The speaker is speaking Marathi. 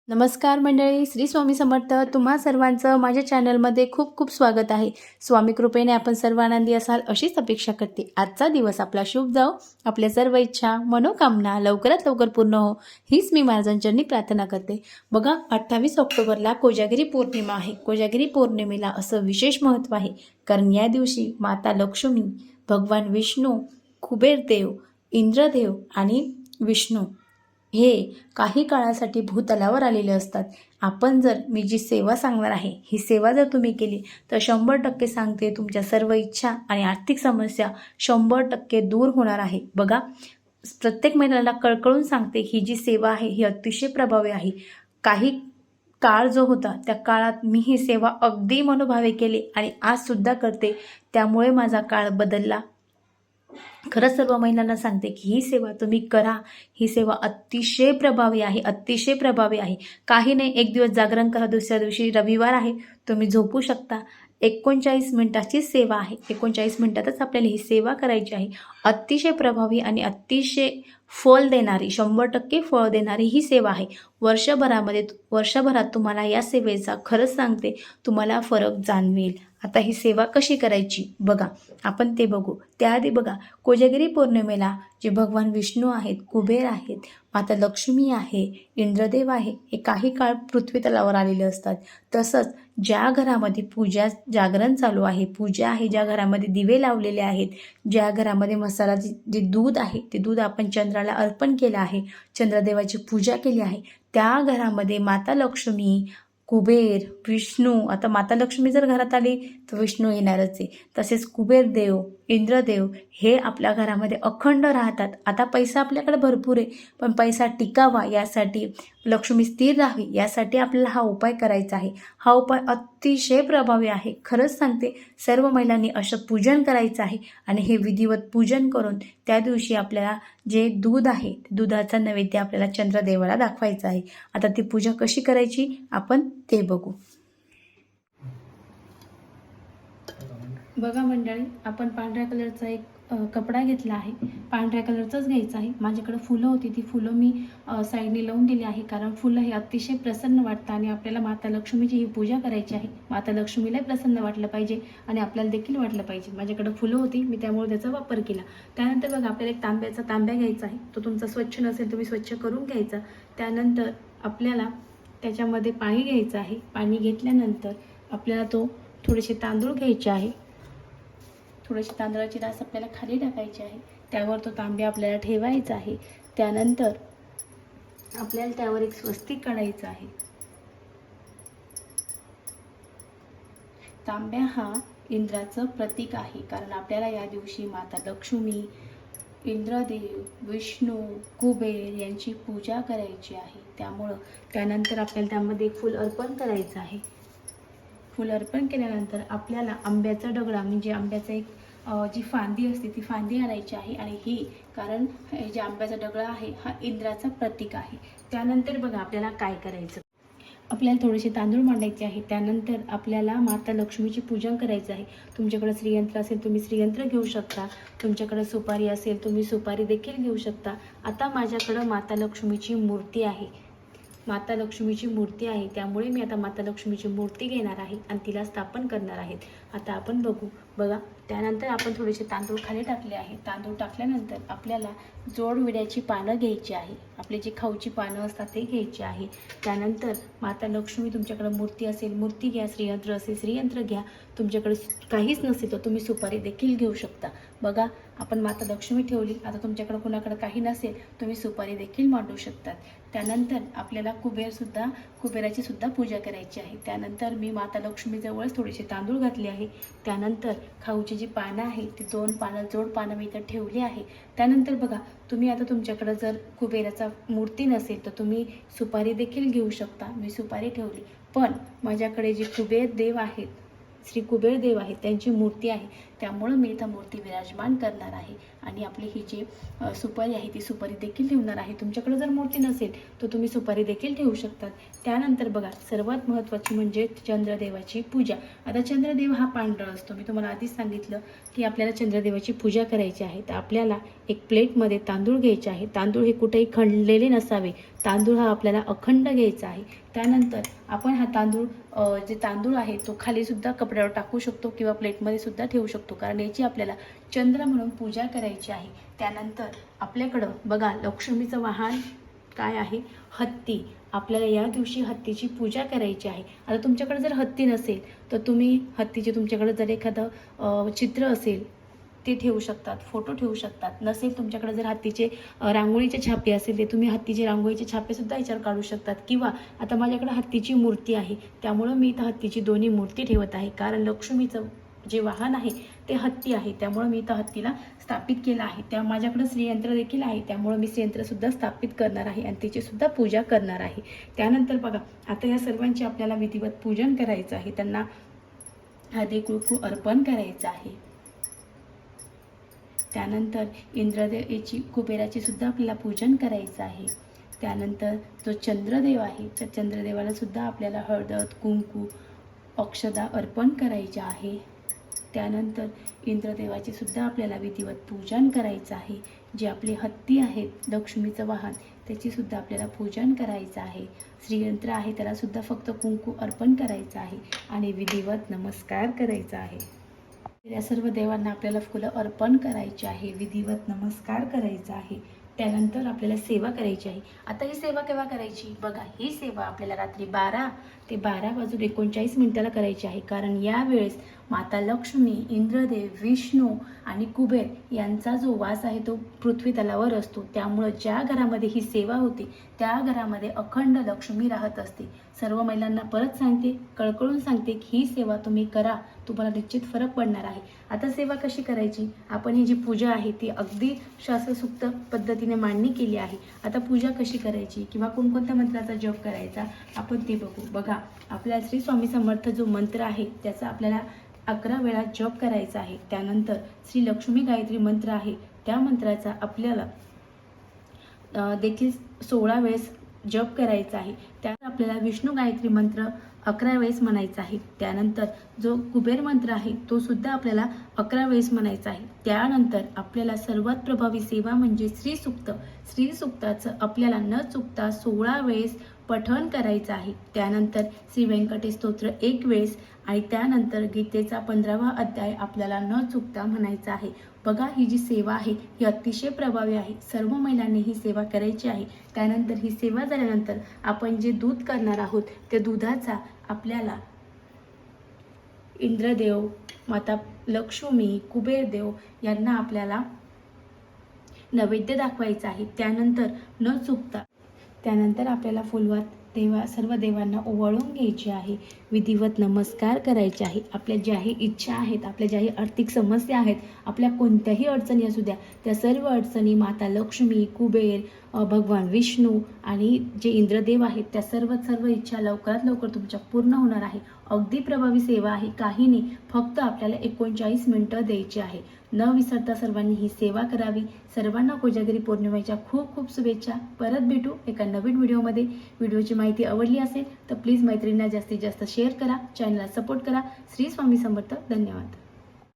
नमस्कार मंडळी, श्री स्वामी समर्थ. तुम्हा सर्वांचं माझ्या चॅनलमध्ये खूप खूप स्वागत आहे. स्वामी कृपेने आपण सर्व आनंदी असाल अशीच अपेक्षा करते. आजचा दिवस आपला शुभ जाओ, आपल्या सर्व इच्छा मनोकामना लवकरात लवकर पूर्ण हो, हीच मी महाराजांच्यांनी प्रार्थना करते. बघा, 28 ऑक्टोबरला कोजागिरी पौर्णिमा आहे. कोजागिरी पौर्णिमेला असं विशेष महत्त्व आहे, कारण या दिवशी माता लक्ष्मी, भगवान विष्णू, कुबेरदेव, इंद्रदेव आणि विष्णू हे काही काळासाठी भूतलावर आलेले असतात. आपण जर मी जी सेवा सांगणार आहे, ही सेवा जर तुम्ही केली तर 100% सांगते, तुमच्या सर्व इच्छा आणि आर्थिक समस्या 100% दूर होणार आहे. बघा, प्रत्येक महिन्याला कळकळून सांगते, ही जी सेवा आहे ही अतिशय प्रभावी आहे. काही काळ जो होता त्या काळात मी ही सेवा अगदी मनोभावे केली आणि आजसुद्धा करते, त्यामुळे माझा काळ बदलला. खरंच सर्व महिलांना सांगते की ही सेवा तुम्ही करा. ही सेवा अतिशय प्रभावी आहे, अतिशय प्रभावी आहे. काही नाही, एक दिवस जागरण करा, दुसऱ्या दिवशी रविवार आहे, तुम्ही झोपू शकता. 39 मिनिटाची सेवा आहे. 39 मिनिटातच आपल्याला ही सेवा करायची आहे. अतिशय प्रभावी आणि अतिशय फळ देणारी, 100% फळ देणारी ही सेवा आहे. वर्षभरात तुम्हाला या सेवेचा खरंच सांगते, तुम्हाला फरक जाणवेल. आता ही सेवा कशी करायची बघा, आपण ते बघू. त्याआधी बघा, कोजागिरी पौर्णिमेला जे भगवान विष्णू आहेत, कुबेर आहेत, माता लक्ष्मी आहे, इंद्रदेव आहे, हे काही काळ पृथ्वी तलावर आलेले असतात. तसंच ज्या घरामध्ये जागरण चालू आहे, पूजा आहे, ज्या घरामध्ये दिवे लावलेले आहेत, ज्या घरामध्ये मसाला जे दूध आहे ते दूध आपण चंद्राला अर्पण केलं आहे, चंद्रदेवाची पूजा केली आहे, त्या घरामध्ये माता लक्ष्मी, कुबेर, विष्णू, आता माता लक्ष्मी जर घरात आली तर विष्णू येणारच आहे. तसेच कुबेरदेव, इंद्रदेव हे आपल्या घरामध्ये अखंड राहतात. आता पैसा आपल्याकडे भरपूर आहे, पण पैसा टिकावा यासाठी, लक्ष्मी स्थिर राहावी यासाठी आपल्याला हा उपाय करायचा आहे. हा उपाय अतिशय प्रभावी आहे. खरंच सांगते, सर्व महिलांनी असं पूजन करायचं आहे आणि हे विधिवत पूजन करून त्या दिवशी आपल्याला जे दूध आहे, दुधाचा नैवेद्य आपल्याला चंद्रदेवाला दाखवायचा आहे. आता ती पूजा कशी करायची आपण ते बघू. बघा मंडळी, आपण पांढऱ्या कलरचा एक कपडा घेतला आहे. पांढऱ्या कलरचाच घ्यायचा आहे. माझ्याकडे फुलं होती, ती फुलं मी साईडने लावून दिली आहे, कारण फुलं हे अतिशय प्रसन्न वाटतं आणि आपल्याला माता लक्ष्मीची ही पूजा करायची आहे. माता लक्ष्मीलाही प्रसन्न वाटलं पाहिजे आणि आपल्याला देखील वाटलं पाहिजे. माझ्याकडे फुलं होती, मी त्यामुळे त्याचा वापर केला. त्यानंतर बघा, आपल्याला एक तांब्या घ्यायचा आहे. तो तुमचा स्वच्छ नसेल तुम्ही स्वच्छ करून घ्यायचा. त्यानंतर आपल्याला त्याच्यामध्ये पाणी घ्यायचं आहे. पाणी घेतल्यानंतर आपल्याला थोडेसे तांदूळ घ्यायचे आहे. थोडीशी तांदळाची रास आपल्याला खाली टाकायची आहे. त्यावर तो तांब्या आपल्याला ठेवायचा आहे. त्यानंतर आपल्याला त्यावर एक स्वस्तिक काढायचा आहे. तांब्या हा इंद्राचं प्रतीक आहे, कारण आपल्याला या दिवशी माता लक्ष्मी, इंद्रदेव, विष्णू, कुबेर यांची पूजा करायची आहे. त्यानंतर आपल्याला त्यामध्ये एक फूल अर्पण करायचं आहे. फूल अर्पण केल्यानंतर आपल्याला आंब्याचा डगळा, म्हणजे आंब्याचा एक जी फांदी असते ती फांदी आणायची आहे. आणि कारण हे जे आंब्याचा डगळा आहे हा इंद्राचा प्रतीक आहे. त्यानंतर बघा, आपल्याला काय करायचं, आपल्याला थोडेसे तांदूळ मांडायचे आहे. त्यानंतर आपल्याला माता लक्ष्मीची पूजन करायचं आहे. तुमच्याकडे श्रीयंत्र असेल तुम्ही श्रीयंत्र घेऊ शकता. तुमच्याकडे सुपारी असेल तुम्ही सुपारी देखील घेऊ शकता. आता माझ्याकडं माता लक्ष्मीची मूर्ती आहे. माता लक्ष्मीची मूर्ती आहे, त्यामुळे मी आता माता लक्ष्मीची मूर्ती घेणार आहे आणि तिला स्थापन करणार आहे. आता आपण बघा, त्यानंतर आपण थोडेसे तांदूळ खाली टाकले आहे. तांदूळ टाकल्यानंतर आपल्याला जोडविड्याची पानं घ्यायची आहे. आपली जी खाऊची पानं असतात ते घ्यायची आहे. त्यानंतर माता लक्ष्मी, तुमच्याकडे मूर्ती असेल मूर्ती घ्या, श्रीयंत्र असेल श्रीयंत्र घ्या. तुमच्याकडे काहीच नसेल तर तुम्ही सुपारी देखील घेऊ शकता. बघा, आपण माता लक्ष्मी ठेवली. आता तुमच्याकडे कोणाकडे काही नसेल तुम्ही सुपारी देखील मांडू शकतात. त्यानंतर आपल्याला कुबेराची सुद्धा पूजा करायची आहे. त्यानंतर मी माता लक्ष्मीजवळच थोडेसे तांदूळ घातले आहे. त्यानंतर खाऊची जी पानं आहे ती 2 जोड पानं मी इथं ठेवली आहे. त्यानंतर बघा, तुम्ही आता तुमच्याकडे जर कुबेराचा मूर्ती नसेल तर तुम्ही सुपारी देखील घेऊ शकता. मी सुपारी ठेवली, पण माझ्याकडे जे कुबेर देव आहेत, श्री कुबेर देव आहेत, त्यांची मूर्ती आहे, त्यामुळं मी इथं मूर्ती विराजमान करणार आहे. आणि आपली ही जी सुपारी आहे ती सुपारी देखील ठेवणार आहे. तुमच्याकडे जर मूर्ती नसेल तर तुम्ही सुपारी देखील ठेवू शकतात. त्यानंतर बघा, सर्वात महत्त्वाची म्हणजे चंद्रदेवाची पूजा. आता चंद्रदेव हा पांढरा असतो. मी तुम्हाला आधीच सांगितलं की आपल्याला चंद्रदेवाची पूजा करायची आहे. तर आपल्याला एक प्लेटमध्ये तांदूळ घ्यायचे आहे. तांदूळ हे कुठेही खणलेले नसावे. तांदूळ हा आपल्याला अखंड घ्यायचा आहे. त्यानंतर आपण हा तांदूळ जे तांदूळ आहे तो खालीसुद्धा कपड्यावर टाकू शकतो किंवा प्लेटमध्ये सुद्धा ठेवू शकतो, कारण याची आपल्याला चंद्र म्हणून पूजा करायची आहे. त्यानंतर आपल्याकडं बघा, लक्ष्मीचं वाहन काय आहे? हत्ती. आपल्याला या दिवशी हत्तीची पूजा करायची आहे. आता तुमच्याकडे जर हत्ती नसेल तर तुम्ही हत्तीचे, तुमच्याकडे जर एखादं चित्र असेल ते ठेवू शकतात, फोटो ठेवू शकतात. नसेल तुमच्याकडे जर हत्तीचे रांगोळीचे छापे असेल ते तुम्ही हत्तीचे रांगोळीचे छापेसुद्धा याच्यावर काढू शकतात. किंवा आता माझ्याकडे हत्तीची मूर्ती आहे, त्यामुळं मी इथं हत्तीची दोन्ही मूर्ती ठेवत आहे, कारण लक्ष्मीचं जे वाहन आहे ते हत्ती आहे. त्यामुळं मी इथं हत्तीला स्थापित केलं आहे. त्या माझ्याकडे श्रीयंत्र देखील आहे, त्यामुळं मी श्रीयंत्रसुद्धा स्थापित करणार आहे आणि त्याचीसुद्धा पूजा करणार आहे. त्यानंतर बघा, आता या सर्वांचे आपल्याला विधिवत पूजन करायचं आहे. त्यांना हळदी कुंकू अर्पण करायचं आहे. त्यानंतर इंद्रदेवाची, कुबेराची सुद्धा आपल्याला पूजन करायचं आहे. त्यानंतर जो चंद्रदेव आहे त्या चंद्रदेवाला सुद्धा आपल्याला हळद कुंकू अक्षदा अर्पण करायचे आहे. त्यानंतर इंद्रदेवाची सुद्धा आपल्याला विधिवत पूजन करायचं आहे. जे आपले हत्ती आहेत, लक्ष्मीचं वाहन, त्याची सुद्धा आपल्याला पूजन करायचं आहे. श्रीयंत्र आहे त्याला सुद्धा फक्त कुंकू अर्पण करायचं आहे आणि विधिवत नमस्कार करायचा आहे. या सर्व देवांना आपल्याला फुलं अर्पण करायची आहे, विधिवत नमस्कार करायचा आहे. त्यानंतर आपल्याला सेवा करायची आहे. आता ही सेवा केव्हा करायची? बघा, ही सेवा आपल्याला रात्री 12 ते 12:39 करायची आहे, कारण यावेळेस माता लक्ष्मी, इंद्रदेव, विष्णू आणि कुबेर यांचा जो वास आहे तो पृथ्वी तलावर असतो. त्यामुळं ज्या घरामध्ये ही सेवा होते त्या घरामध्ये अखंड लक्ष्मी राहत असते. सर्व महिलांना परत सांगते, कळकळून सांगते की ही सेवा तुम्ही करा, तुम्हाला निश्चित फरक पडणार आहे. आता सेवा कशी करायची? आपण ही जी पूजा आहे ती अगदी शास्त्रसूक्त पद्धतीने मांडणी केली आहे. आता पूजा कशी करायची किंवा कोणकोणत्या मंत्राचा जप करायचा आपण ते बघू. बघा, आपल्या श्री स्वामी समर्थ जो मंत्र आहे त्याचा आपल्याला 11 वेळा जप करायचा आहे. त्यानंतर श्री लक्ष्मी गायत्री मंत्र आहे त्या मंत्राचा आपल्याला देखील 16 वेळेस जप करायचा आहे. त्यानंतर आपल्याला विष्णू गायत्री मंत्र 11 वेळेस म्हणायचा आहे. त्यानंतर जो कुबेर मंत्र आहे तो सुद्धा आपल्याला 11 वेळेस म्हणायचा आहे. त्यानंतर आपल्याला सर्वात प्रभावी सेवा म्हणजे श्रीसूक्त. श्रीसूक्ताचं आपल्याला न चुकता 16 वेळेस पठण करायचं आहे. त्यानंतर श्री व्यंकटेश स्तोत्र 1 वेळेस आणि त्यानंतर गीतेचा 15वा अध्याय आपल्याला न चुकता म्हणायचा आहे. बघा, ही जी सेवा आहे ही अतिशय प्रभावी आहे. सर्व महिलांनी ही सेवा करायची आहे. त्यानंतर ही सेवा झाल्यानंतर आपण जे दूध करणार आहोत त्या दुधाचा आपल्याला इंद्रदेव, माता लक्ष्मी, कुबेरदेव यांना आपल्याला नैवेद्य दाखवायचा आहे. त्यानंतर आपल्याला फुलवात सर्व देवांना ओवाळून घ्यायची आहे, विधिवत नमस्कार करायचे आहे. आपल्या ज्याही इच्छा आहेत, आपल्या ज्याही आर्थिक समस्या आहेत, आपल्या कोणत्याही अडचणी असू द्या, त्या सर्व अडचणी माता लक्ष्मी, कुबेर, भगवान विष्णू आणि जे इंद्रदेव आहेत त्या सर्व इच्छा लवकरात लवकर तुमच्या पूर्ण होणार आहे. अगदी प्रभावी सेवा आहे, काही नाही, फक्त आपल्याला 39 मिनिटं द्यायची आहे. न विसरता सर्वांनी ही सेवा करावी. सर्वांना कोजागिरी पौर्णिमेच्या खूप खूप शुभेच्छा. परत भेटू एका नवीन व्हिडिओमध्ये. व्हिडिओची माहिती आवडली असेल तर प्लीज मैत्रिणींना जास्तीत जास्त शेअर करा, चॅनलला सपोर्ट करा. श्री स्वामी समर्थ. धन्यवाद.